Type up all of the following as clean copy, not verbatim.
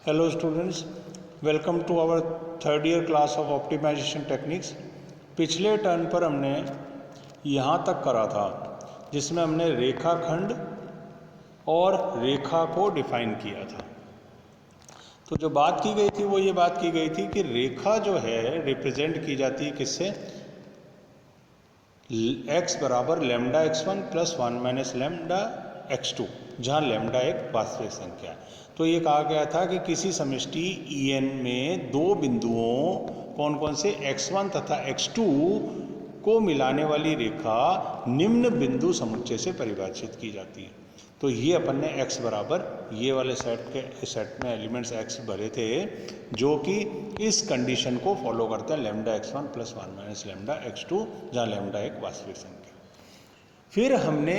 Hello students, welcome to our third year class of optimization techniques। पिछले turn पर हमने यहाँ तक करा था जिसमें हमने रेखाखंड और रेखा को डिफाइन किया था। तो जो बात की गई थी वो ये बात की गई थी कि रेखा जो है रिप्रेजेंट की जाती है किससे, x बराबर lambda x1 plus 1 minus lambda x2, जहाँ लैम्डा एक वास्तविक संख्या है। तो ये कहा गया था कि किसी समष्टि En में दो बिंदुओं कौन कौन से x1 तथा x2 को मिलाने वाली रेखा निम्न बिंदु समुच्चय से परिभाषित की जाती है। तो ये अपन ने x बराबर ये वाले सेट में एलिमेंट्स x भरे थे जो कि इस कंडीशन को फॉलो करते हैं, lambda x1 plus 1 minus lambda x2, जहाँ लैम्डा एक वास्तविक संख्या। फिर हमने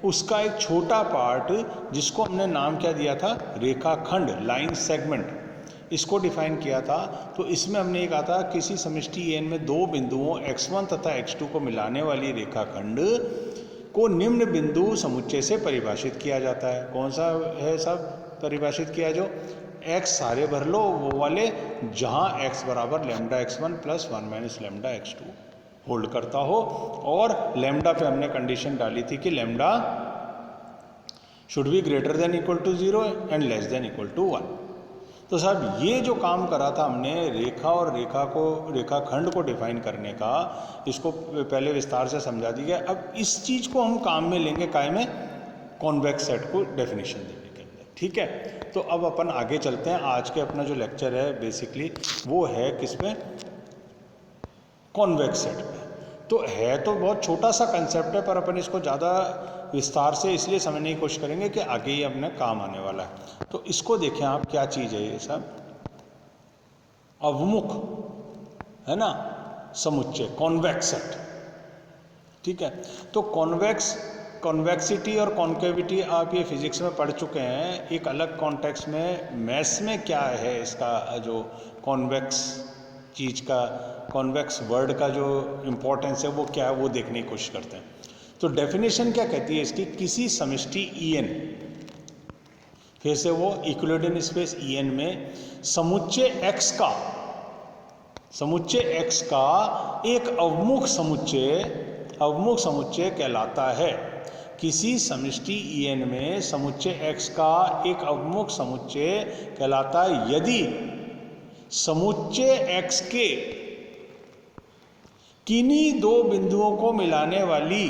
उसका एक छोटा पार्ट जिसको हमने नाम क्या दिया था, रेखाखंड, लाइन सेगमेंट, इसको डिफाइन किया था। तो इसमें हमने ये कहा था किसी समष्टि n में दो बिंदुओं x1 तथा x2 को मिलाने वाली रेखाखंड को निम्न बिंदु समुच्चय से परिभाषित किया जाता है। कौन सा है सब परिभाषित किया, जो x सारे भर लो वो वाले जहाँ x बराबर lambda x1 plus 1 minus lambda x2 hold करता हो, और लैम्डा पे हमने कंडीशन डाली थी कि lambda should be greater than equal to 0 and less than equal to 1। तो साहब ये जो काम करा था हमने रेखा और रेखाखंड को डिफाइन करने का, इसको पहले विस्तार से समझा दी गया। अब इस चीज़ को हम काम में लेंगे काय में, कॉन्वेक्स सेट को डेफिनेशन देने के अंदर। ठीक है, तो अब अपन आगे चलते हैं। आज के अपना जो लेक्चर है बेसिकली वो है किसमें, कॉन्वेक्स सेट में। तो है तो बहुत छोटा सा कंसेप्ट है, पर अपन इसको ज़्यादा विस्तार से इसलिए समझने की कोशिश करेंगे कि आगे ही अपने काम आने वाला है। तो इसको देखें आप, क्या चीज़ है ये सब, अवमुख है ना समुच्चय, कॉन्वेक्स सेट। ठीक है, तो कॉन्वेक्सिटी और कॉन्केविटी आप ये फिजिक्स में पढ़ चुके हैं। एक अलग कॉन्टेक्स्ट में मैथ्स में क्या है इसका जो कॉन्वेक्स चीज़ का, कॉन्वेक्स वर्ड का जो इम्पोर्टेंस है वो क्या है वो देखने की कोशिश करते हैं। तो डेफिनेशन क्या कहती है इसकी, किसी समष्टि En, फिर से वो इक्विलिब्रियम स्पेस En में समुच्चय x का एक अवमुख समुच्चय कहलाता है। किसी समष्टि En में समुच्चय x का एक अवमुख समुच्चय कहलाता है यदि समुच्चय x के किन्हीं दो बिंदुओं को मिलाने वाली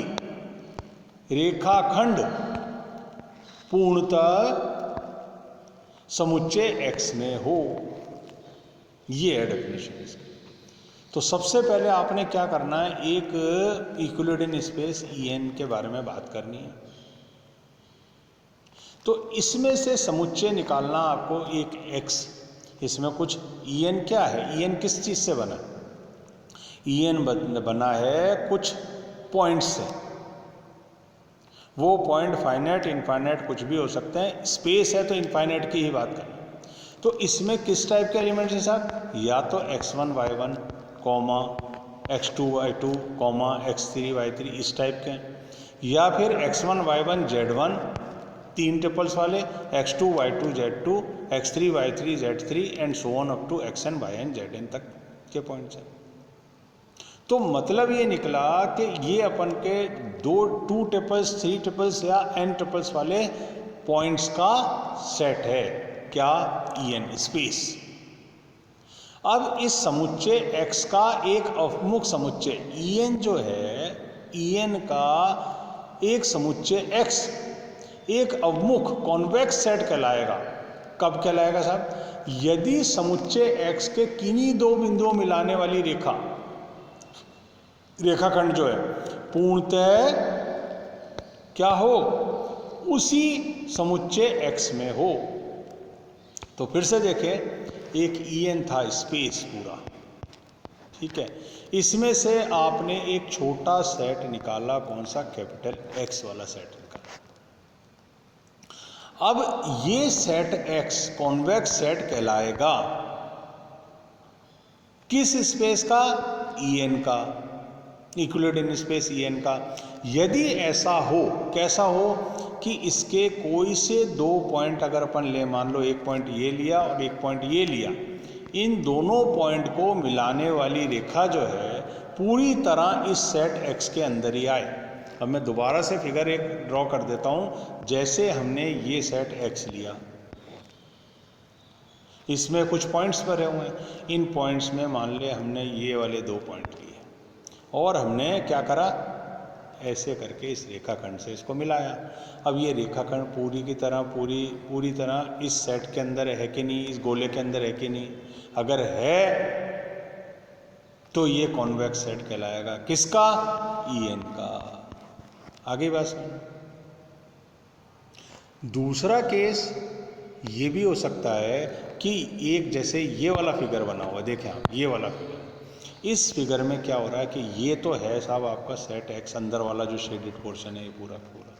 रेखाखंड पूर्णतः समुच्चय x में हो। ये है डेफिनेशन इसकी। तो सबसे पहले आपने क्या करना है, एक इक्विलिब्रियम स्पेस En के बारे में बात करनी है। तो इसमें से समुच्चय निकालना आपको, एक x, इसमें कुछ En क्या है, En किस चीज से बना, En बना है कुछ पॉइंट्स से। वो पॉइंट फाइनाइट इनफाइनाइट कुछ भी हो सकते हैं, स्पेस है तो इनफाइनाइट की ही बात करें। तो इसमें किस टाइप के एलिमेंट्स हैं साहब, या तो x1 y1 comma x2 y2 comma x3 y3 इस टाइप के हैं, या फिर x1 y1 z1 तीन ट्रिपल्स वाले, x2 y2 z2 x3 y3 z3 and so on up to xn yn zn तक के पॉइंट्स हैं। तो मतलब ये निकला कि ये अपन के टू ट्रिपल्स, थ्री ट्रिपल्स या n ट्रिपल्स वाले पॉइंट्स का सेट है, क्या, En स्पेस। अब इस समुच्चय x का एक अवमुख समुच्चय En जो है, En का एक समुच्चय x एक अवमुख कॉन्वेक्स सेट कहलाएगा। कब कहलाएगा साहब, यदि समुच्चय x के किन्हीं दो बिंदुओं मिलाने वाली रेखाखंड जो है पूर्णतः क्या हो, उसी समुच्चय x में हो। तो फिर से देखें, एक En था स्पेस पूरा, ठीक है, इसमें से आपने एक छोटा सेट निकाला, कौन सा, कैपिटल X वाला सेट निकाला। अब ये सेट X कॉन्वेक्स सेट कहलाएगा किस स्पेस का, En का, इक्विलिब्रियम स्पेस En का। यदि ऐसा हो, कैसा हो कि इसके कोई से दो पॉइंट अगर अपन ले, मान लो एक पॉइंट ये लिया और एक पॉइंट ये लिया, इन दोनों पॉइंट को मिलाने वाली रेखा जो है पूरी तरह इस सेट x के अंदर ही आए। अब मैं दोबारा से फिगर एक ड्रॉ कर देता हूँ। जैसे हमने ये सेट x लिया, इसमें कुछ पॉइंट्स भरे हुए हैं, इन पॉइंट्स में मान ले हमने ये वाले दो पॉइंट लिए और हमने क्या करा, ऐसे करके इस रेखाखंड से इसको मिलाया। अब ये रेखाखंड पूरी तरह इस सेट के अंदर है कि नहीं, इस गोले के अंदर है कि नहीं? अगर है तो ये कॉन्वेक्स सेट कहलाएगा। किसका? EN का। आगे बात सुन। दूसरा केस ये भी हो सकता है कि एक जैसे ये वाला फिगर बना हुआ, देखें आप ये वाला फिगर, इस फिगर में क्या हो रहा है कि ये तो है साहब आपका सेट x, अंदर वाला जो शेडेड पोर्शन है ये पूरा पूरा,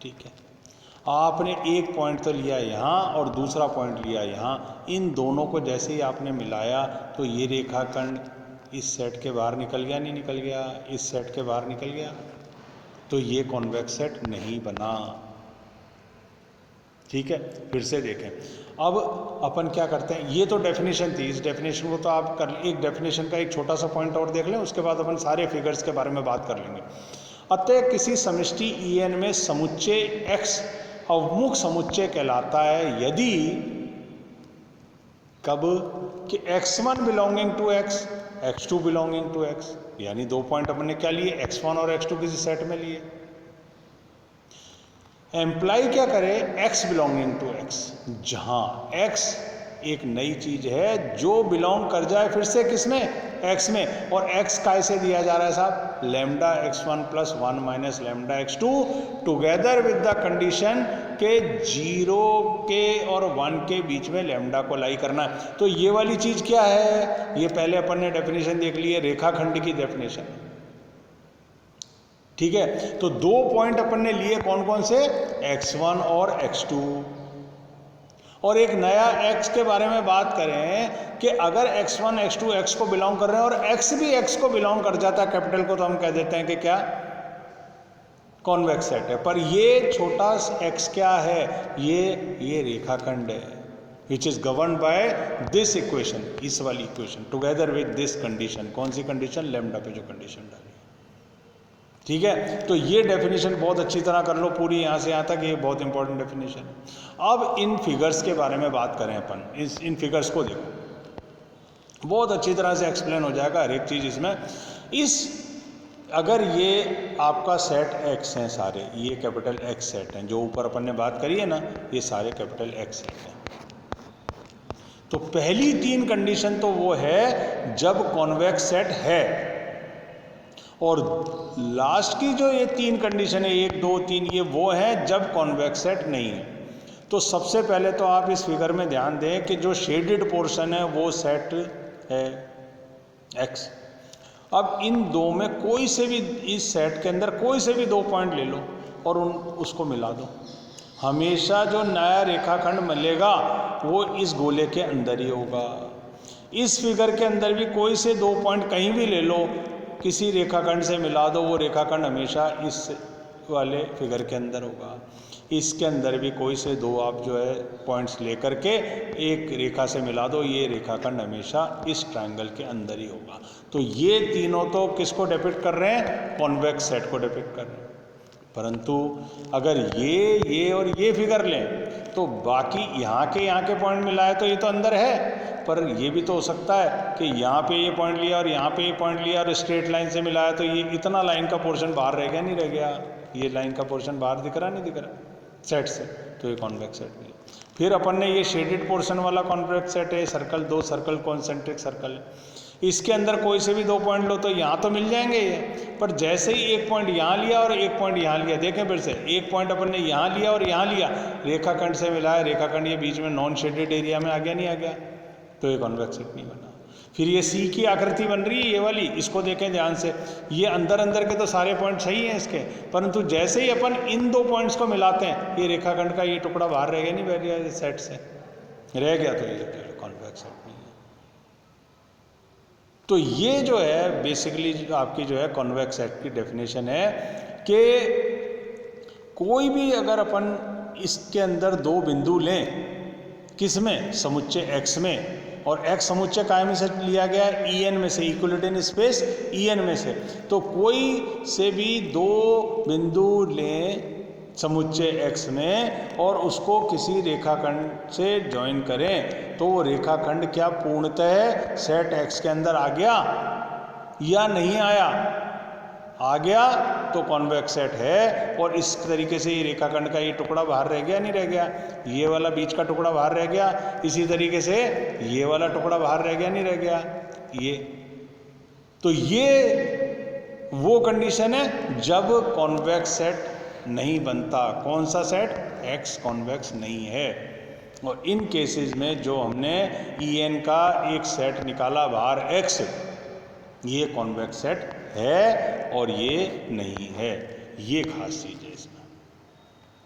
ठीक है। आपने एक पॉइंट तो लिया यहाँ और दूसरा पॉइंट लिया यहाँ, इन दोनों को जैसे ही आपने मिलाया तो ये रेखाखंड इस सेट के बाहर निकल गया, नहीं निकल गया? इस सेट के बाहर निकल गया, तो ये कॉन्वेक्स सेट नहीं बना, ठीक है। फिर से देखें, अब अपन क्या करते हैं, ये तो डेफिनेशन थी, इस डेफिनेशन को तो आप कर, एक डेफिनेशन का एक छोटा सा पॉइंट और देख लें, उसके बाद अपन सारे फिगर्स के बारे में बात कर लेंगे। अतः किसी समष्टि EN में समुच्चय x अवमुख समुच्चय कहलाता है यदि, कब? कि x1 belonging to x, x2 belonging to x, यानी दो पॉइंट अपन ने क्या लिए, x1 और x2 किसी सेट में लिए। एम्प्लाई क्या करे, x बिलोंगिंग टू x, जहां x एक नई चीज है जो बिलोंग कर जाए फिर से किसमें, x में, और x कैसे दिया जा रहा है साहब, lambda x1 plus 1 minus lambda x2 together with the condition के 0 के और 1 के बीच में लैम्डा को लाई करना है। तो ये वाली चीज क्या है, ये पहले अपन ने डेफिनेशन देख ली है, रेखाखंड की डेफिनेशन, ठीक है। तो दो पॉइंट अपन ने लिए, कौन कौन से, x1 और x2, और एक नया x के बारे में बात करें कि अगर x1 x2 x को बिलोंग कर रहे हैं और x भी x को बिलोंग कर जाता है कैपिटल को, तो हम कह देते हैं कि क्या, कॉन्वेक्स सेट है। पर ये छोटा x क्या है, ये रेखाखंड है, which is govern by this equation, इस वाली equation, together with this condition. कौन सी कंडीशन, लैम्डा पे जो कंडीशन डाली, ठीक है। तो ये डेफिनेशन बहुत अच्छी तरह कर लो, पूरी यहाँ से यहाँ तक, ये बहुत इंपॉर्टेंट डेफिनेशन है। अब इन फिगर्स के बारे में बात करें अपन, इन फिगर्स को देखो, बहुत अच्छी तरह से एक्सप्लेन हो जाएगा हर एक चीज़ इसमें। अगर ये आपका सेट x हैं सारे, ये कैपिटल X सेट हैं, जो ऊपर अपन ने बात करी है ना, ये सारे कैपिटल X सेट हैं। तो पहली तीन कंडीशन तो वो है जब कॉन्वेक्स सेट है, और लास्ट की जो ये तीन कंडीशन है, 1 2 3, ये वो है जब कॉन्वेक्स सेट नहीं है। तो सबसे पहले तो आप इस फिगर में ध्यान दें कि जो शेडेड पोर्शन है वो सेट है x। अब इन दो में कोई से भी, इस सेट के अंदर कोई से भी दो पॉइंट ले लो और उसको मिला दो, हमेशा जो नया रेखाखंड मिलेगा वो इस गोले के अंदर ही होगा। इस फिगर के अंदर भी कोई से दो पॉइंट कहीं भी ले लो, किसी रेखाखंड से मिला दो, वो रेखाखंड हमेशा इस वाले फिगर के अंदर होगा। इसके अंदर भी कोई से दो आप जो है पॉइंट्स लेकर के एक रेखा से मिला दो, ये रेखाखंड हमेशा इस ट्रायंगल के अंदर ही होगा। तो ये तीनों तो किसको डिपिक्ट कर रहे हैं, कॉन्वेक्स सेट को डिपिक्ट कर रहे हैं। परंतु अगर ये और ये फिगर लें तो बाकी यहाँ के पॉइंट मिलाए तो ये तो अंदर है, पर ये भी तो हो सकता है कि यहाँ पे ये पॉइंट लिया और यहाँ पे ये पॉइंट लिया और स्ट्रेट लाइन से मिलाया, तो ये इतना लाइन का पोर्शन बाहर रह गया, नहीं रह गया, ये लाइन का पोर्शन बाहर दिख रहा नहीं दिख रहा सेट से, तो ये कॉन्वेक्स सेट नहीं है। फिर अपन ने ये शेडेड पोर्शन वाला कॉन्वेक्स सेट है, सर्कल, दो सर्कल कॉन्सेंट्रिक सर्कल है, इसके अंदर कोई से भी दो पॉइंट लो तो यहाँ तो मिल जाएंगे ये, पर जैसे ही एक पॉइंट यहाँ लिया और एक पॉइंट यहाँ लिया, देखें फिर से, एक पॉइंट अपन ने यहाँ लिया और यहाँ लिया, रेखाखंड से मिलाया, रेखाखंड ये बीच में नॉन शेडेड एरिया में आ गया, नहीं आ गया, तो ये कॉन्वेक्स सेट नहीं बना। फिर ये सी की आकृति बन रही है ये वाली, इसको देखें ध्यान से, ये अंदर के तो सारे पॉइंट सही हैं इसके, परंतु जैसे ही अपन इन दो पॉइंट्स को मिलाते हैं, ये रेखाखंड का ये टुकड़ा बाहर रह गया, नहीं रह गया सेट से, रह गया, तो ये कॉन्वेक्स सेट नहीं है। तो ये जो है बेसिकली आपकी जो है कॉन्वेक्स सेट की डेफिनेशन है कि कोई भी अगर अपन इसके अंदर दो बिंदु लें, किस में, समुच्चय x में, और x समुच्चय कायमी से लिया गया है En में से, इक्विलिब्रियम स्पेस En में से, तो कोई से भी दो बिंदु लें समुच्चय x में और उसको किसी रेखाखंड से ज्वाइन करें, तो वो रेखाखंड क्या पूर्णतः सेट x के अंदर आ गया या नहीं आया? आ गया तो कॉन्वेक्स सेट है। और इस तरीके से ये रेखाखंड का ये टुकड़ा बाहर रह गया, नहीं रह गया? ये वाला बीच का टुकड़ा बाहर रह गया, इसी तरीके से ये वाला टुकड़ा बाहर रह गया, नहीं रह गया? ये तो ये वो कंडीशन है जब कॉन्वेक्स सेट नहीं बनता। कौन सा सेट? एक्स कॉन्वेक्स नहीं है। और इन केसेस में जो हमने En का एक सेट निकाला बाहर x, ये कॉन्वेक्स सेट है और ये नहीं है। ये खास चीज़ है इसमें।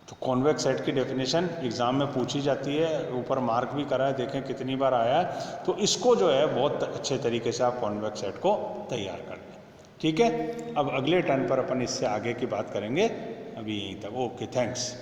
तो कॉन्वेक्स सेट की डेफिनेशन एग्जाम में पूछी जाती है, ऊपर मार्क भी करा है, देखें कितनी बार आया है। तो इसको जो है बहुत अच्छे तरीके से आप कॉन्वेक्स सेट को तैयार कर लें। ठीक है, अब अगले टर्न पर अपन इससे आगे की बात करेंगे। अभी यहीं तक। Okay, thanks.